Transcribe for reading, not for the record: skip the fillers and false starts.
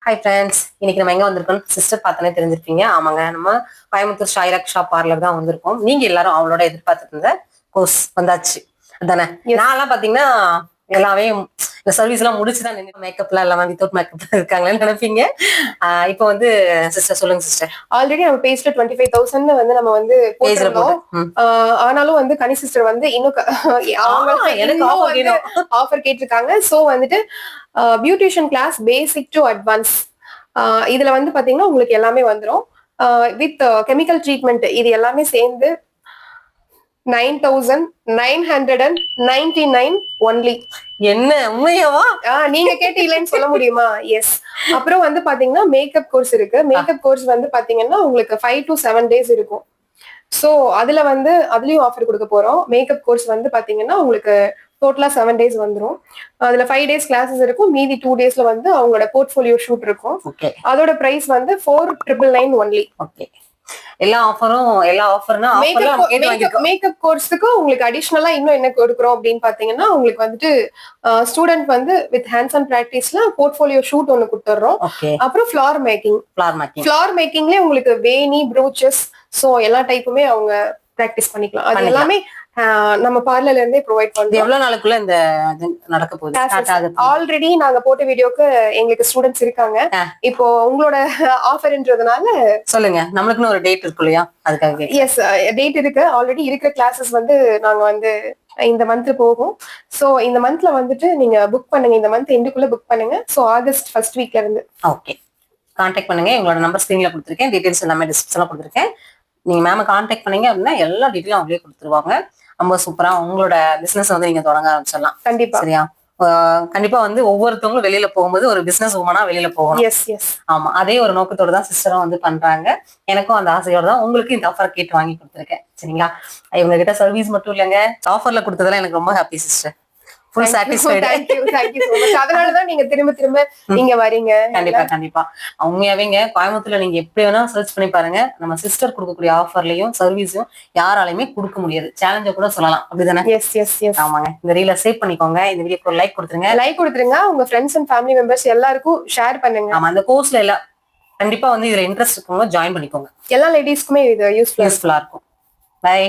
Hi friends, இன்னைக்கு நம்ம எங்க வந்திருக்கோம் சிஸ்டர் பார்த்தாலே தெரிஞ்சிருப்பீங்க. ஆமாங்க, நம்ம கோயம்புத்தூர் ஷாயிலக் ஷாப் பார்லர் தான் வந்திருக்கோம். நீங்க எல்லாரும் அவளோட எதிர்பார்த்துட்டு இருந்த கோர்ஸ் வந்தாச்சு அதானே. நான்லாம் பாத்தீங்கன்னா எல்லாமே இந்த சர்வீஸ் எல்லாம் முடிச்சுதான் மேக்கப்லாம் இல்லாம வித்தவுட் மேக்கப் இருக்காங்களேன்னு நினைப்பீங்க. இப்போ வந்து சிஸ்டர் சொல்லுங்க சிஸ்டர். ஆல்ரெடி நம்ம பேஜ்ல 25,000 வந்து நம்ம வந்து போட்டிருந்தோம். ஆனாலும் வந்து கனி சிஸ்டர் வந்து இன்னும் ஆஃபர் கேட்டிருக்காங்க. சோ வந்துட்டு beautician class basic to advance இதுல வந்து பாத்தீங்கன்னா உங்களுக்கு எல்லாமே வந்துடும். வித் கெமிக்கல் ட்ரீட்மெண்ட் இது எல்லாமே சேர்ந்து 9,999 ஒன்லி. என்ன உண்மையாவா? நீங்க கேட்டீங்களேன்னு சொல்ல முடியுமா? எஸ். அப்புறம் வந்து பாத்தீங்கன்னா மேக்கப் கோர்ஸ் இருக்கு. மேக்கப் கோர்ஸ் வந்து பாத்தீங்கன்னா உங்களுக்கு 5 to 7 days இருக்கும். சோ அதுல வந்து அதுலயும் ஆஃபர் கொடுக்க போறோம். மேக்கப் கோர்ஸ் வந்து பாத்தீங்கன்னா உங்களுக்கு டோட்டலா 7 days வந்துரும். அதுல 5 days கிளாஸஸ் இருக்கும். மீதி 2 daysல வந்து அவங்களோட போர்ட்ஃபோலியோ ஷூட் இருக்கும். அதோட பிரைஸ் வந்து 4,999 ஒன்லி. ஓகே. எல்லா ஆஃபர்னா மேக்கப் கோர்ஸுக்கு உங்களுக்கு அடிஷனலா இன்னும் என்ன கொடுக்குறோம் அப்படின்னு பாத்தீங்கன்னா உங்களுக்கு வந்துட்டு ஸ்டூடெண்ட் வந்து வித் ஹேண்ட்ஸ் ஆன் பிராக்டிஸ்ல போர்ட்ஃபோலியோ ஷூட் ஒன்னு கொடுத்துறோம். அப்புறம் ஃபிளார் மேக்கிங்லயே உங்களுக்கு வேணி ப்ரூச்சஸ் சோ எல்லா டைப்புமே அவங்க பிராக்டிஸ் பண்ணிக்கலாம். அது எல்லாமே நம்ம பார்லர்ல இருந்தே ப்ரொவைட் பண்றோம். எவ்வளவு நாளுக்குள்ள இந்த நடக்க போகுது? ஆல்ரெடி நாங்க போட்ட வீடியோக்கு எங்களுக்கு ஸ்டூடெண்ட்ஸ் இருக்காங்க. இப்போ உங்களோட ஆஃபர்ன்றதுனால சொல்லுங்க. நம்மளுக்குன்னு ஒரு டேட் இருக்கு இல்லையா? அதுக்காக எஸ், டேட் இருக்கு. ஆல்ரெடி இருக்கிற கிளாஸஸ் வந்து நாங்க வந்து இந்த மந்த் போகும். சோ இந்த மந்த்ல வந்துட்டு நீங்க புக் பண்ணுங்க. இந்த மந்த் எண்டுக்குள்ள புக் பண்ணுங்க. சோ ஆகஸ்ட் ஃபர்ஸ்ட் வீக்ல இருந்து ஓகே கான்டாக்ட் பண்ணுங்க. எங்களோட நம்பர் ஸ்கிரீன்ல கொடுத்துருக்கேன். டீடைல்ஸ் எல்லாமே டிஸ்கிரிப்ஷன்ல கொடுத்துருக்கேன். நீங்க மேம கான்டாக்ட் பண்ணீங்க அப்படின்னா எல்லா டீட்டெயிலும் அவங்களே கொடுத்துருவாங்க. ரொம்ப சூப்பரா உங்களோட பிசினஸ் வந்து நீங்க தொடங்க ஆரம்பிச்சிடலாம். கண்டிப்பா சரியா? கண்டிப்பா வந்து ஒவ்வொருத்தவங்களும் வெளியில போகும்போது ஒரு பிசினஸ் உமனா வெளியில போகணும். ஆமா, அதே ஒரு நோக்கத்தோட தான் சிஸ்டரும் வந்து பண்றாங்க. எனக்கும் அந்த ஆசையோட தான் உங்களுக்கு இந்த ஆஃபர் கேட்டு வாங்கி கொடுத்துருக்கேன். சரிங்களா? இவங்க கிட்ட சர்வீஸ் மட்டும் இல்லைங்க, ஆஃபர்ல கொடுத்ததெல்லாம் எனக்கு ரொம்ப happy sister. Full satisfied. Thank you so much. அதனால தான் நீங்க திரும்ப நீங்க வரீங்க. கண்டிப்பா உண்மையாவேங்க கோயம்புத்தூர்ல நீங்க எப்படி வேணா சர்ச் பண்ணி பாருங்க. நம்ம சிஸ்டர் கொடுக்கக்கூடிய ஆஃபர்லயும் சர்வீஸும் யாராலையுமே கொடுக்க முடியாது. சேலஞ்ச கூட சொல்லலாம். அப்படிதானே? ஆமாங்க. இந்த ரீல சேவ் பண்ணிக்கோங்க. இந்த வீடியோக்கு லைக் கொடுத்துருங்க. உங்க ஃப்ரெண்ட்ஸ் அண்ட் ஃபேமிலி மெம்பர்ஸ் எல்லாருக்கும் ஷேர் பண்ணுங்க. ஆமா, இந்த கோர்ஸ்ல எல்லாம் கண்டிப்பா வந்து இதுல இன்ட்ரெஸ்ட் இருக்கவங்க ஜாயின் பண்ணிக்கோங்க. எல்லா லேடிஸ்க்குமே இது யூஸ்ஃபுல்லா இருக்கும். பை.